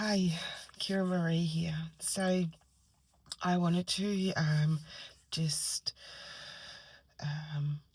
Hi, Kira Marie here. So I wanted to just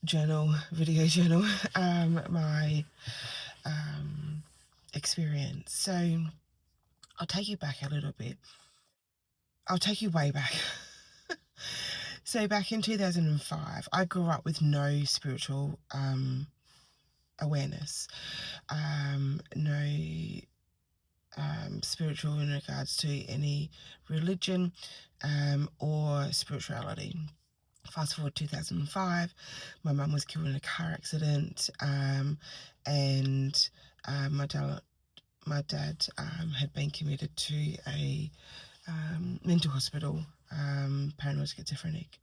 video journal my experience. So I'll take you back a little bit. I'll take you way back. So back in 2005, I grew up with no spiritual awareness, no spiritual in regards to any religion or spirituality. Fast forward 2005, my mum was killed in a car accident, and my dad had been committed to a mental hospital, paranoid schizophrenic.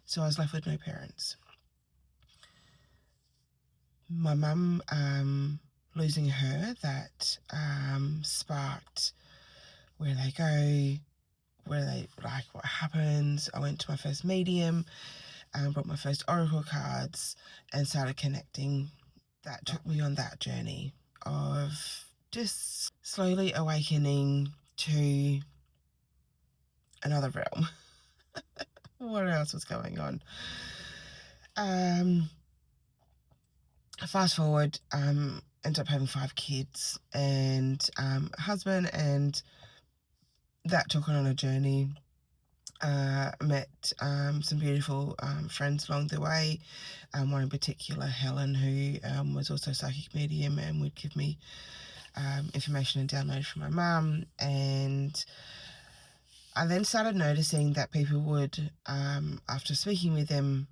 So I was left with no parents. My mum losing her, that sparked where they go, what happens. I went to my first medium, brought my first oracle cards, and started connecting. That took me on that journey of just slowly awakening to another realm. What else was going on? Fast forward, ended up having 5 kids and a husband, and that took on a journey. Met some beautiful friends along the way. One in particular, Helen, who was also a psychic medium and would give me information and download from my mum. And I then started noticing that people would, after speaking with them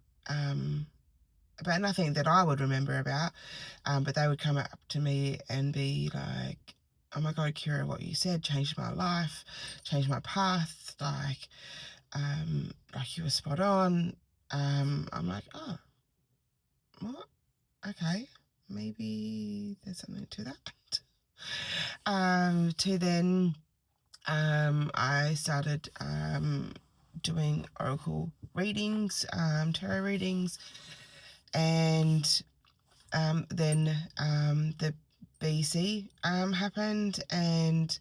about nothing that I would remember about, but they would come up to me and be like, "Oh my God, Kira, what you said changed my life, changed my path, like you were spot on." I'm like, "Oh, what? Okay, maybe there's something to that." To then I started doing oracle readings, tarot readings, and then the BC happened, and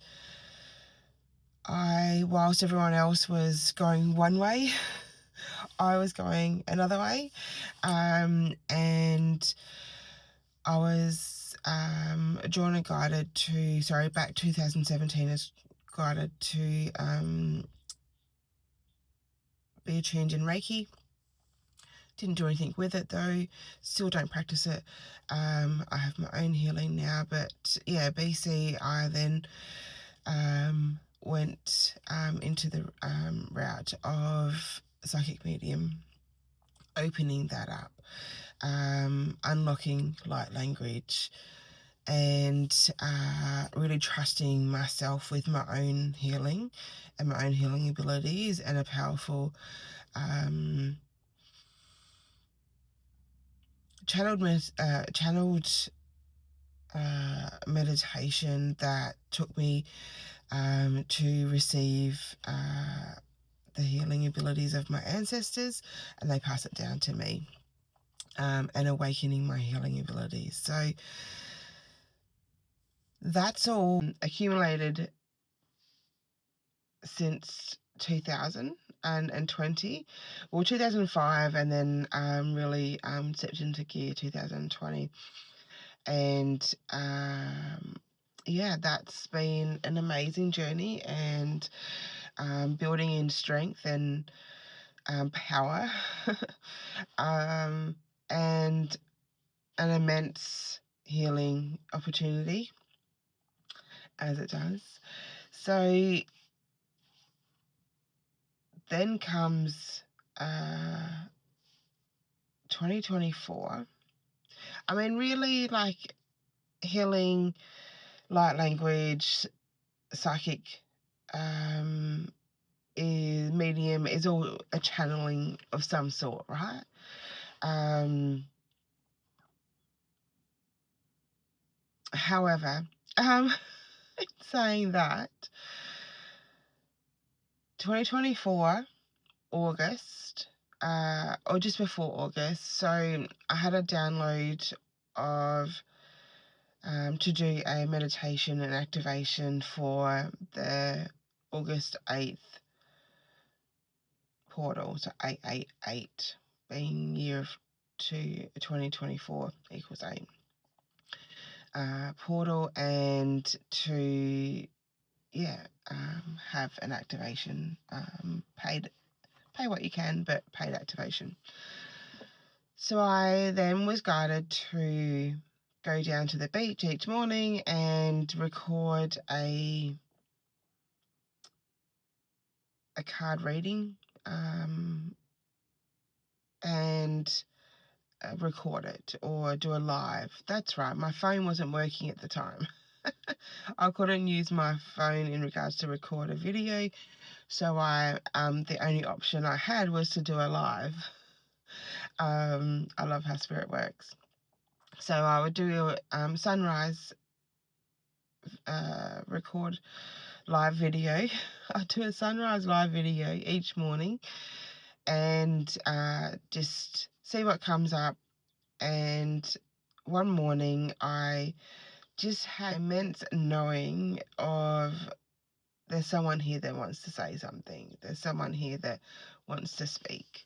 whilst everyone else was going one way, I was going another way, and I was drawn and guided to, back 2017, is guided to be attuned in Reiki. Didn't do anything with it though, still don't practice it. I have my own healing now, but yeah, BC, I then went into the route of psychic medium, opening that up, unlocking light language, and really trusting myself with my own healing and my own healing abilities, and a powerful channeled meditation that took me to receive the healing abilities of my ancestors, and they pass it down to me, and awakening my healing abilities. So that's all accumulated since 2020, well, 2005, and then really stepped into gear 2020. And yeah, that's been an amazing journey, and building in strength and power, and an immense healing opportunity as it does. So then comes 2024. I mean, really, like, healing, light language, psychic, medium is all a channeling of some sort, right? However, saying that, 2024 August, or just before August, so I had a download of to do a meditation and activation for the August 8th portal, so 888 being year to 2024 equals 8 portal, and to have an activation, pay what you can, but paid activation. So I then was guided to go down to the beach each morning and record a card reading, and record it or do a live. That's right, my phone wasn't working at the time. I couldn't use my phone in regards to record a video, so the only option I had was to do a live. I love how spirit works. So I would do a sunrise record live video. I do a sunrise live video each morning, and just see what comes up. And one morning I just had immense knowing of there's someone here that wants to say something. There's someone here that wants to speak.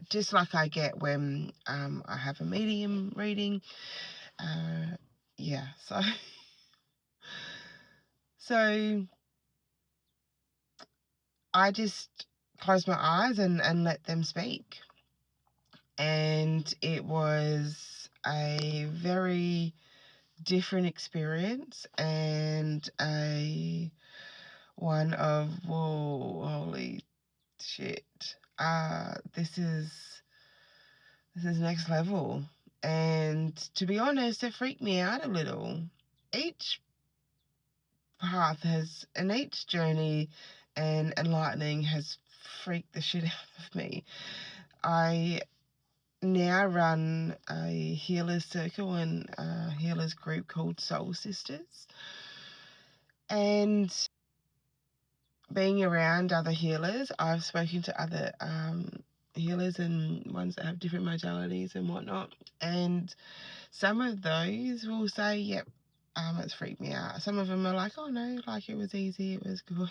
Just like I get when I have a medium reading. So I just closed my eyes and let them speak. And it was a very different experience, and one of, whoa, holy shit. This is next level. And to be honest, it freaked me out a little. Each path and each journey and enlightening has freaked the shit out of me. I now run a healers circle and a healers group called Soul Sisters. And being around other healers, I've spoken to other healers and ones that have different modalities and whatnot. And some of those will say, yep, it's freaked me out. Some of them are like, oh no, like it was easy, it was good.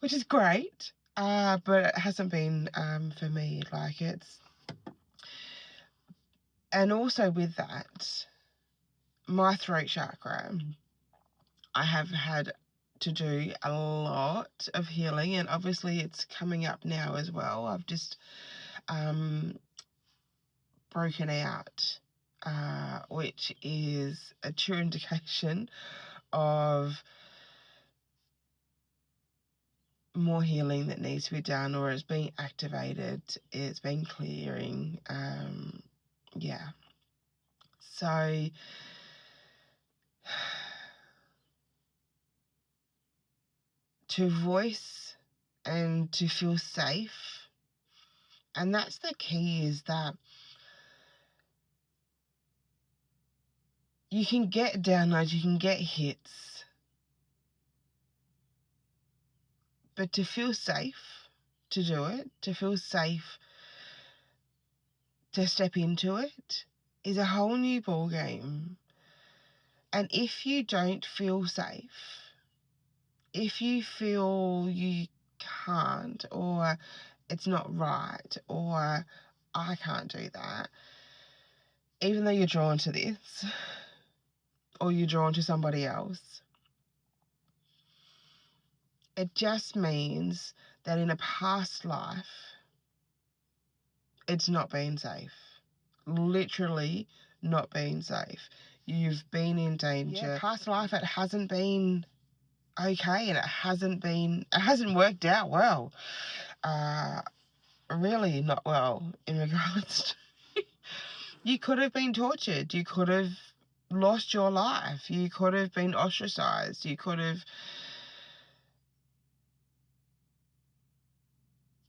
Which is great, but it hasn't been for me. Like and also with that, my throat chakra, I have had to do a lot of healing, and obviously it's coming up now as well. I've just broken out, which is a true indication of more healing that needs to be done, or it's being activated, it's been clearing. So to voice and to feel safe, and that's the key, is that you can get downloads, you can get hits, but to feel safe to do it, to feel safe to step into it, is a whole new ball game. And if you don't feel safe, if you feel you can't, or it's not right, or I can't do that, even though you're drawn to this, or you're drawn to somebody else, it just means that in a past life, it's not been safe. Literally not been safe. You've been in danger. Yeah, past life, it hasn't been okay, and it hasn't worked out well. Really not well, in regards to you could have been tortured, you could have lost your life, you could have been ostracized, you could have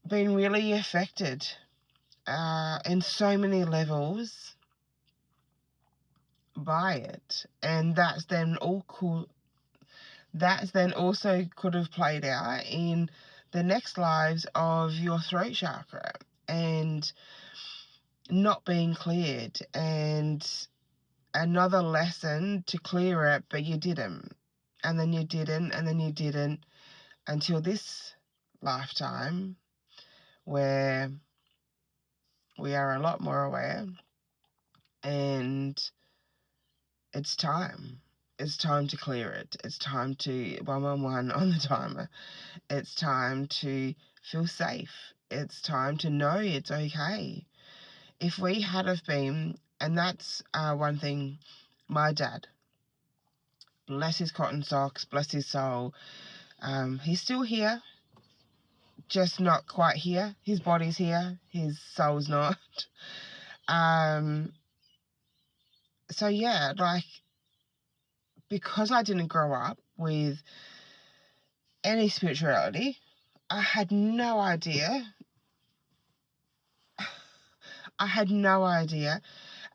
been really affected in so many levels by it. And that's then also could have played out in the next lives of your throat chakra and not being cleared, and another lesson to clear it, but you didn't. And then you didn't, and then you didn't, until this lifetime where we are a lot more aware, and it's time. It's time to clear it. It's time to 111 on the timer. It's time to feel safe. It's time to know it's okay. If we had have been, and that's one thing, my dad, bless his cotton socks, bless his soul, he's still here, just not quite here. His body's here, his soul's not. So yeah, like, because I didn't grow up with any spirituality, I had no idea. I had no idea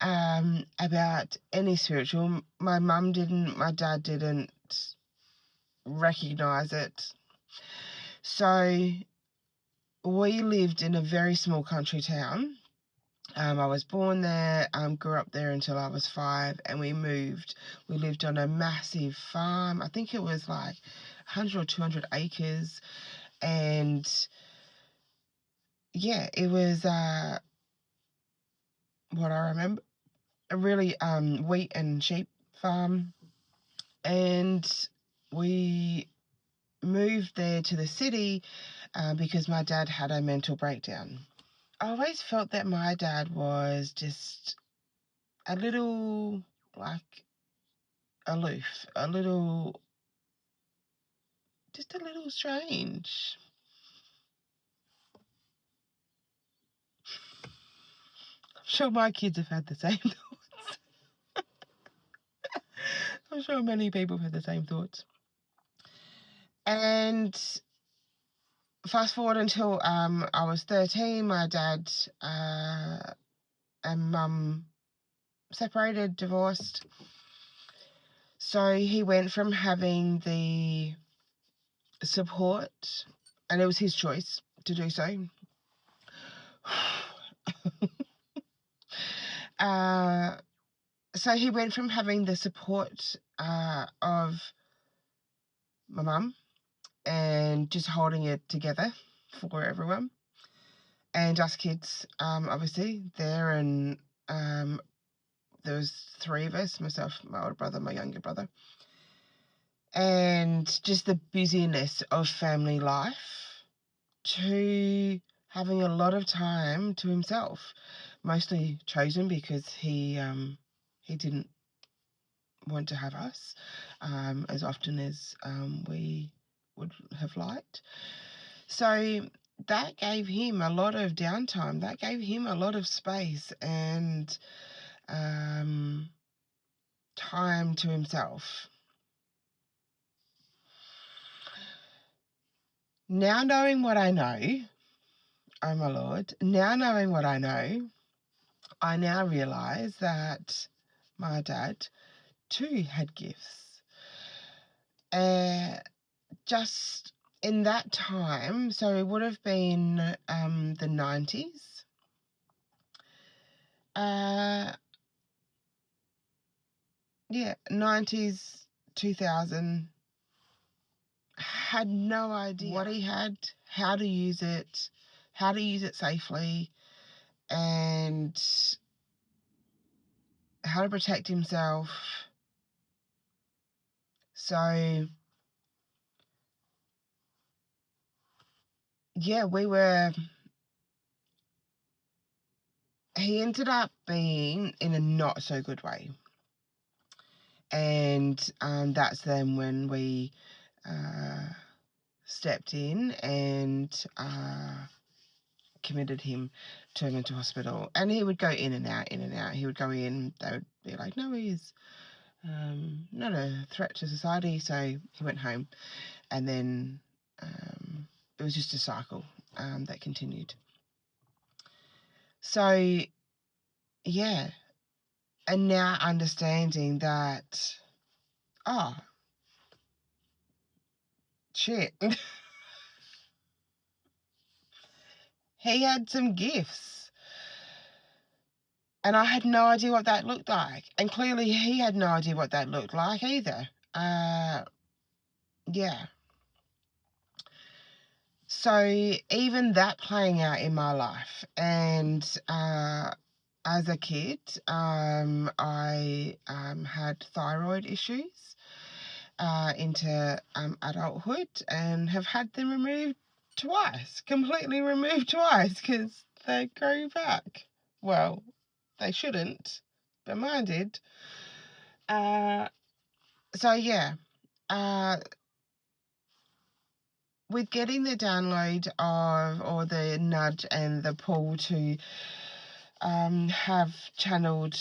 about any spiritual. My mum didn't, my dad didn't recognize it. So we lived in a very small country town. I was born there, grew up there until I was 5, and we moved. We lived on a massive farm. I think it was like 100 or 200 acres. And yeah, it was what I remember, a really wheat and sheep farm. And we moved there to the city because my dad had a mental breakdown. I always felt that my dad was just a little, like, aloof, just a little strange. I'm sure my kids have had the same thoughts. I'm sure many people have had the same thoughts. And fast forward until I was 13, my dad and mum separated, divorced. So he went from having the support, and it was his choice to do so. So he went from having the support of my mum and just holding it together for everyone, and us kids, obviously, there. And there was 3 of us, myself, my older brother, my younger brother, and just the busyness of family life, to having a lot of time to himself, mostly chosen because he didn't want to have us as often as we would have liked. So that gave him a lot of downtime. That gave him a lot of space and time to himself. Now knowing what I know, oh my Lord, now knowing what I know, I now realise that my dad too had gifts. Just in that time, so it would have been the 90s. Yeah, 90s, 2000. Had no idea what he had, how to use it safely, and how to protect himself. So yeah, he ended up being in a not so good way. And that's then when we stepped in and committed him to a mental hospital. And he would go in and out, in and out. He would go in, they would be like, no, he's not a threat to society. So he went home. And then it was just a cycle that continued. So, yeah. And now understanding that, oh, shit. He had some gifts. And I had no idea what that looked like. And clearly he had no idea what that looked like either. Yeah. So even that playing out in my life. And as a kid, I had thyroid issues into adulthood, and have had them removed twice, completely removed twice, because they grew back. Well, they shouldn't, but mine did. So yeah, with getting the download of, or the nudge and the pull to have channeled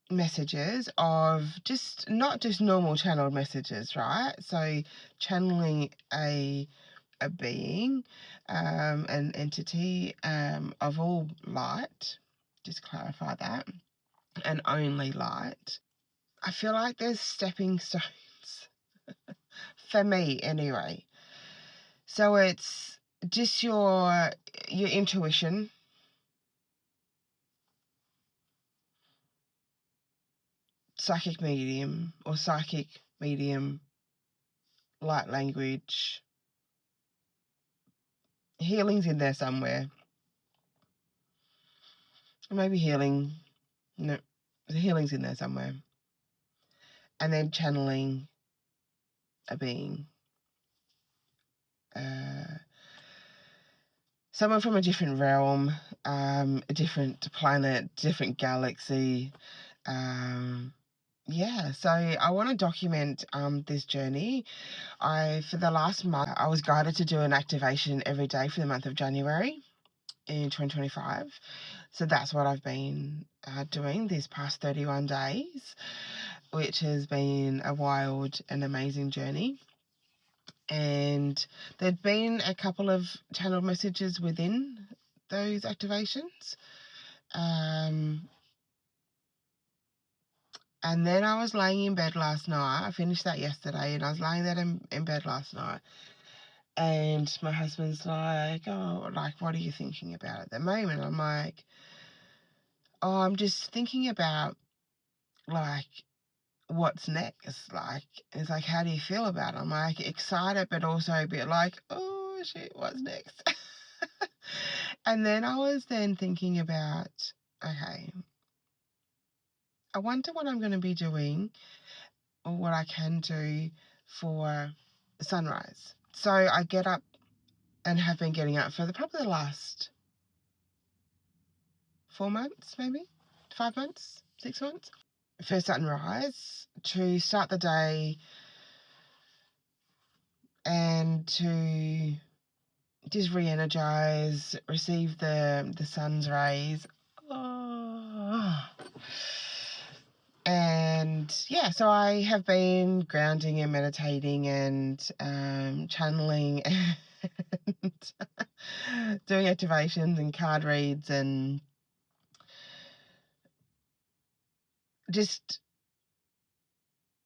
messages of just not just normal channeled messages, right? So channeling a being, an entity of all light, just clarify that, and only light. I feel like there's stepping stones for me anyway. So it's just your intuition, psychic medium or psychic medium, light language, healing's in there somewhere. Maybe healing, no, the healing's in there somewhere. And then channeling a being. Someone from a different realm, a different planet, different galaxy. Yeah, so I want to document this journey. For the last month, I was guided to do an activation every day for the month of January in 2025. So that's what I've been doing these past 31 days, which has been a wild and amazing journey. And there'd been a couple of channeled messages within those activations. And then I was laying in bed last night. I finished that yesterday, and I was laying there in bed last night. And my husband's like, oh, like, what are you thinking about at the moment? I'm like, oh, I'm just thinking about, like, what's next. Like, it's like, how do you feel about it? I'm like, excited, but also a bit like, oh, shit, what's next? And then I was then thinking about, okay, I wonder what I'm going to be doing, or what I can do for sunrise. So I get up, and have been getting up for probably the last 4 months, maybe 5 months, 6 months, for sunrise, to start the day and to just re-energize, receive the sun's rays. Oh. And yeah, so I have been grounding and meditating and channeling and doing activations and card reads, and just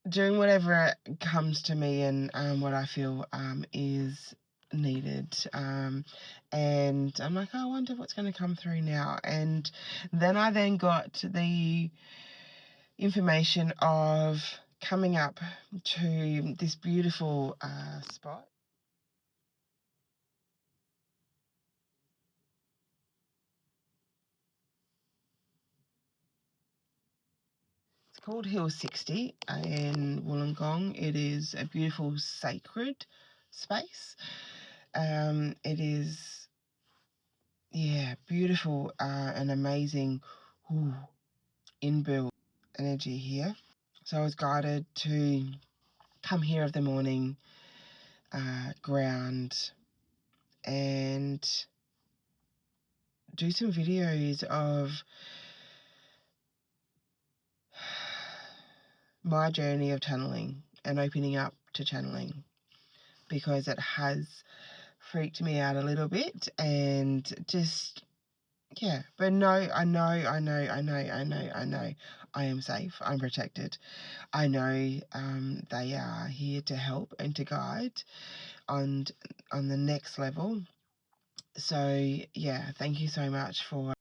doing whatever comes to me, and what I feel is needed. And I'm like, oh, I wonder what's going to come through now. And then I got the information of coming up to this beautiful spot. It's called Hill 60 in Wollongong. It is a beautiful sacred space. It is, yeah, beautiful and amazing inbuilt energy here. So I was guided to come here of the morning, ground, and do some videos of my journey of channeling and opening up to channeling, because it has freaked me out a little bit. And just, yeah, but no, I know I am safe, I'm protected. I know they are here to help and to guide on the next level. So yeah, thank you so much for